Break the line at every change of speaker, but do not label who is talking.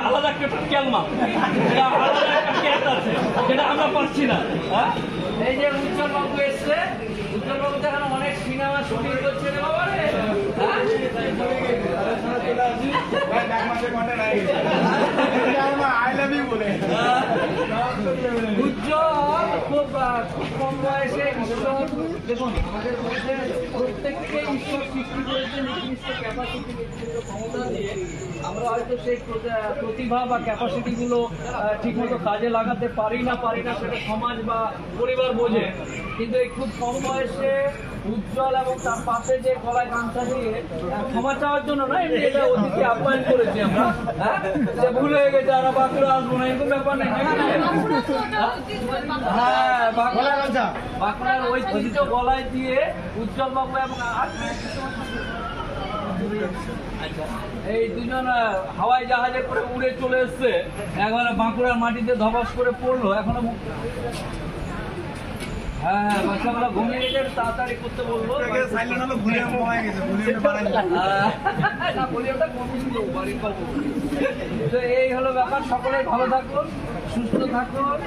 আলাদা একটা ক্যালমা, যেটা আমরা পারছি না। এই যে উজ্জ্বল বাবু এসছে, উজ্জ্বল বাবু এখন অনেক সিনেমা শুটিং করছে রে বাবা রে। উজ্জ্বল খুব কম বয়সে ঈশ্বর, দেখুন আমাদের মধ্যে প্রত্যেককে ঈশ্বর সৃষ্টি করেছে নির্দিষ্ট ক্যাপাসিটি, নির্দিষ্ট ক্ষমতা দিয়ে। আমরা হয়তো সেই প্রতিভা বা ক্যাপাসিটি গুলো ঠিকমতো কাজে লাগাতে পারি না সেটা সমাজ বা পরিবার বোঝে। কিন্তু এই খুব কম বয়সে উজ্জ্বল এবং তার পাশে যে গলায় গামছা দিয়ে ক্ষমা চাওয়ার জন্য না, এমনি এটা অতিথি আপ্যায়ন করেছি আমরা। ভুল হয়ে গেছে, আর বাঁকুড়া আসবো না, এরকম ব্যাপার নেই। হ্যাঁ, বাঁকুড়ার ঐতিহ্য গলায় দিয়ে উজ্জ্বল বাবু এবং এই দুজন হাওয়াই জাহাজে করে উড়ে চলে এসছে, একবারে বাঁকুড়ার মাটিতে ধবাস করে পড়লো। এখনো হ্যাঁ, বাচ্চাগুলো ঘুমিয়ে গেছে, তাড়াতাড়ি করতে বলবো। এই হলো ব্যাপার। সকলে ভালো থাকুন, সুস্থ থাকুন।